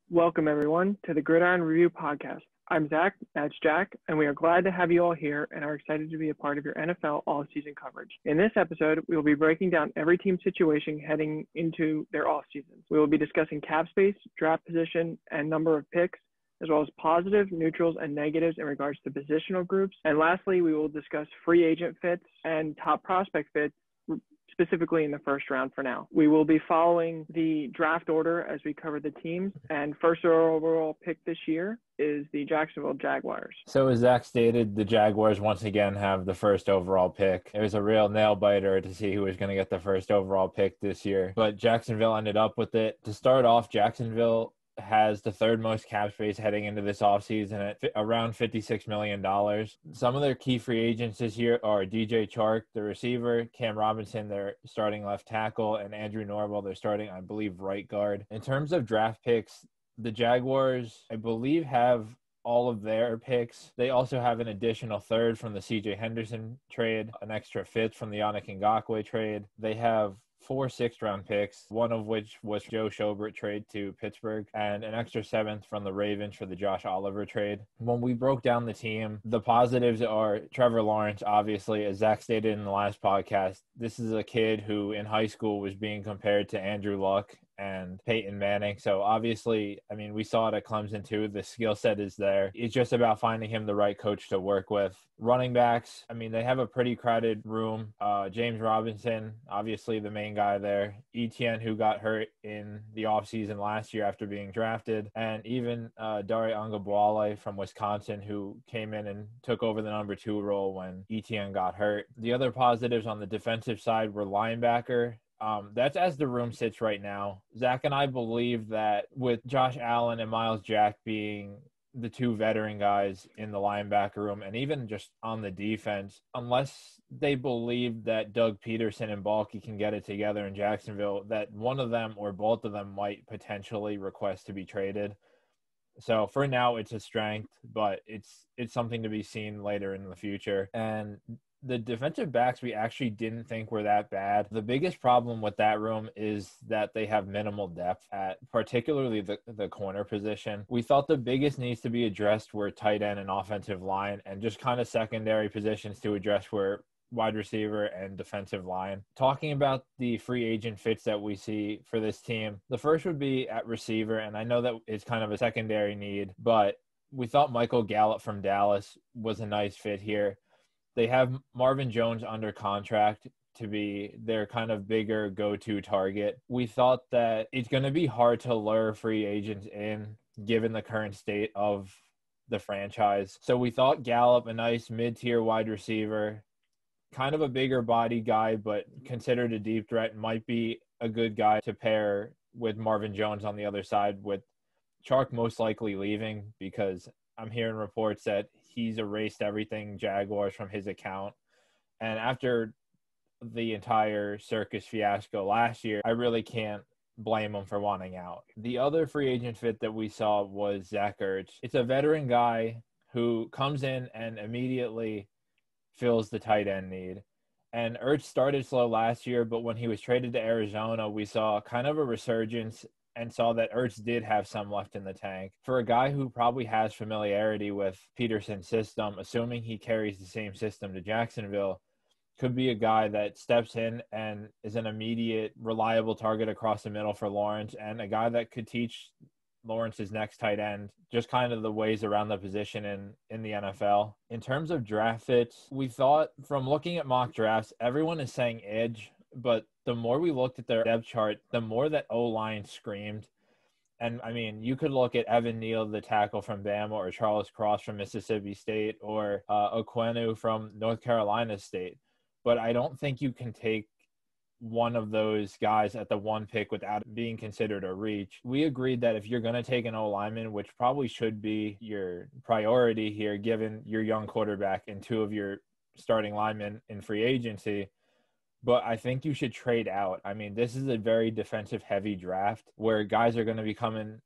Welcome, everyone, to the Gridiron Review Podcast. I'm Zach, that's Jack, and we are glad to have you all here and are excited to be a part of your NFL all-season coverage. In this episode, we will be breaking down every team's situation heading into their off-season. We will be discussing cap space, draft position, and number of picks, as well as positives, neutrals, and negatives in regards to positional groups. And lastly, we will discuss free agent fits and top prospect fits, specifically in the first round for now. We will be following the draft order as we cover the teams, and first overall pick this year is the Jacksonville Jaguars. So as Zach stated, the Jaguars once again have the first overall pick. It was a real nail biter to see who was going to get the first overall pick this year, but Jacksonville ended up with it. To start off, Jacksonville has the third most cap space heading into this offseason at around $56 million. Some of their key free agents this year are DJ Chark, the receiver, Cam Robinson, their starting left tackle, and Andrew Norwell, their starting, I believe, right guard. In terms of draft picks, the Jaguars, I believe, have all of their picks. They also have an additional third from the CJ Henderson trade, an extra fifth from the Yannick Ngakoue trade. They have 4 sixth-round picks, one of which was Joe Schobert trade to Pittsburgh, and an extra seventh from the Ravens for the Josh Oliver trade. When we broke down the team, the positives are Trevor Lawrence, obviously. As Zach stated in the last podcast, this is a kid who in high school was being compared to Andrew Luck and Peyton Manning. So obviously, I mean, we saw it at Clemson too. The skill set is there. It's just about finding him the right coach to work with. Running backs, I mean, they have a pretty crowded room. James Robinson, obviously the main guy there. Etienne, who got hurt in the offseason last year after being drafted. And even Dare Angabwale from Wisconsin, who came in and took over the number 2 role when Etienne got hurt. The other positives on the defensive side were linebacker. That's as the room sits right now. Zach and I believe that with Josh Allen and Miles Jack being the 2 veteran guys in the linebacker room and even just on the defense, unless they believe that Doug Peterson and Balky can get it together in Jacksonville, that one of them or both of them might potentially request to be traded. So for now, it's a strength, but it's something to be seen later in the future. And the defensive backs we actually didn't think were that bad. The biggest problem with that room is that they have minimal depth at particularly the corner position. We thought the biggest needs to be addressed were tight end and offensive line, and just kind of secondary positions to address were wide receiver and defensive line. Talking about the free agent fits that we see for this team, the first would be at receiver, and I know that it's kind of a secondary need, but we thought Michael Gallup from Dallas was a nice fit here. They have Marvin Jones under contract to be their kind of bigger go-to target. We thought that it's going to be hard to lure free agents in given the current state of the franchise. So we thought Gallup, a nice mid-tier wide receiver, kind of a bigger body guy, but considered a deep threat, might be a good guy to pair with Marvin Jones on the other side, with Chark most likely leaving because I'm hearing reports that he's erased everything Jaguars from his account. And after the entire circus fiasco last year, I really can't blame him for wanting out. The other free agent fit that we saw was Zach Ertz. It's a veteran guy who comes in and immediately fills the tight end need. And Ertz started slow last year, but when he was traded to Arizona, we saw kind of a resurgence and saw that Ertz did have some left in the tank. For a guy who probably has familiarity with Peterson's system, assuming he carries the same system to Jacksonville, could be a guy that steps in and is an immediate, reliable target across the middle for Lawrence, and a guy that could teach Lawrence's next tight end just kind of the ways around the position in the NFL. In terms of draft fits, we thought from looking at mock drafts, everyone is saying edge, but the more we looked at their depth chart, the more that O-line screamed. And, I mean, you could look at Evan Neal, the tackle from Bama, or Charles Cross from Mississippi State, or Okwenu from North Carolina State. But I don't think you can take one of those guys at the 1 pick without being considered a reach. We agreed that if you're going to take an O-lineman, which probably should be your priority here, given your young quarterback and 2 of your starting linemen in free agency, but I think you should trade out. I mean, this is a very defensive-heavy draft where guys are going to be coming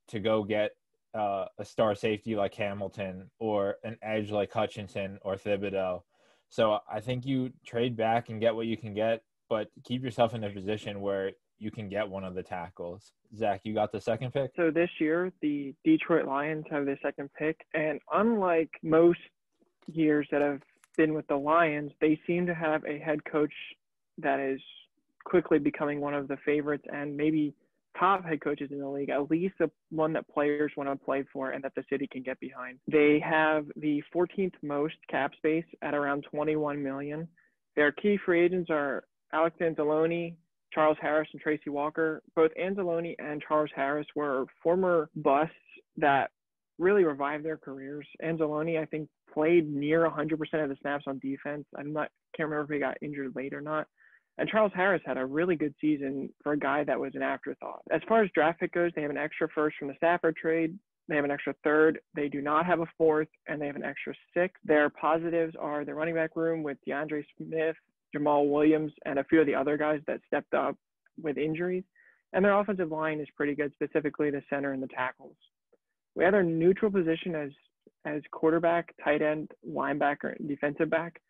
to go get a star safety like Hamilton or an edge like Hutchinson or Thibodeau. So I think you trade back and get what you can get, but keep yourself in a position where you can get one of the tackles. Zach, you got the second pick? So this year, the Detroit Lions have the second pick, and unlike most years that have been with the Lions, they seem to have a head coach that is quickly becoming one of the favorites and maybe top head coaches in the league, at least the one that players want to play for and that the city can get behind. They have the 14th most cap space at around $21 million. Their key free agents are Alex Anzalone, Charles Harris, and Tracy Walker. Both Anzalone and Charles Harris were former busts that really revived their careers. Anzalone, I think, played near 100% of the snaps on defense. Can't remember if he got injured late or not. And Charles Harris had a really good season for a guy that was an afterthought. As far as draft pick goes, they have an extra first from the Stafford trade. They have an extra third. They do not have a fourth, and they have an extra sixth. Their positives are the running back room with DeAndre Smith, Jamal Williams, and a few of the other guys that stepped up with injuries. And their offensive line is pretty good, specifically the center and the tackles. We have their neutral position as quarterback, tight end, linebacker, and defensive back.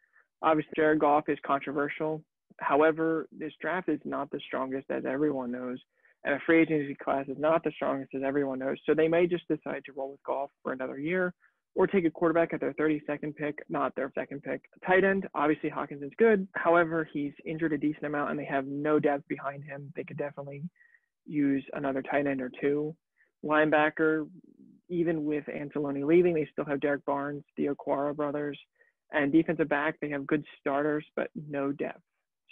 Obviously, Jared Goff is controversial. However, this draft is not the strongest, as everyone knows, and the free agency class is not the strongest, as everyone knows. So they may just decide to roll with Goff for another year or take a quarterback at their 32nd pick, not their second pick. Tight end, obviously Hawkinson's good. However, he's injured a decent amount, and they have no depth behind him. They could definitely use another tight end or two. Linebacker, even with Anzalone leaving, they still have Derek Barnes, the Okwara brothers. And defensive back, they have good starters, but no depth.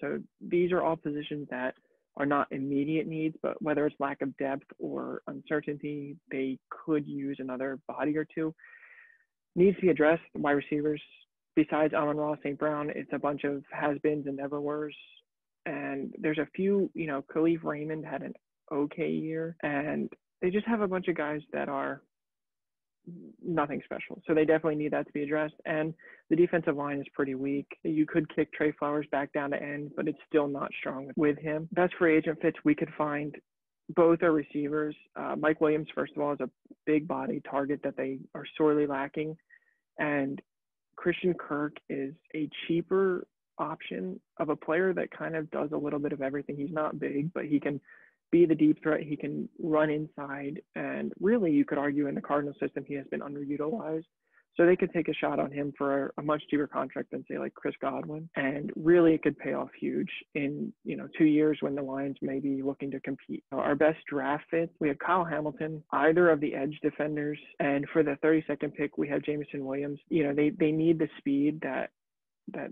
So these are all positions that are not immediate needs, but whether it's lack of depth or uncertainty, they could use another body or two. Needs to be addressed. Wide receivers, besides Amon-Ra St. Brown, it's a bunch of has-beens and never-weres. And there's a few, Khalif Raymond had an okay year, and they just have a bunch of guys that are nothing special. So they definitely need that to be addressed. And the defensive line is pretty weak. You could kick Trey Flowers back down to end, but it's still not strong with him. Best free agent fits we could find. Both are receivers. Mike Williams, first of all, is a big body target that they are sorely lacking. And Christian Kirk is a cheaper option of a player that kind of does a little bit of everything. He's not big, but he can be the deep threat. He can run inside. And really, you could argue in the Cardinal system, he has been underutilized. So they could take a shot on him for a much cheaper contract than, say, like Chris Godwin. And really, it could pay off huge in, 2 years when the Lions may be looking to compete. Our best draft fits, we have Kyle Hamilton, either of the edge defenders. And for the 32nd pick, we have Jameson Williams. They need the speed that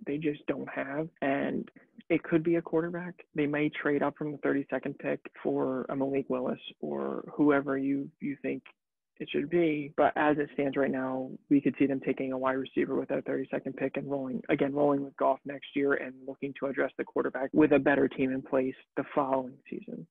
they just don't have. And it could be a quarterback. They may trade up from the 32nd pick for a Malik Willis or whoever you think it should be. But as it stands right now, we could see them taking a wide receiver with that 32nd pick and rolling with Goff next year and looking to address the quarterback with a better team in place the following season.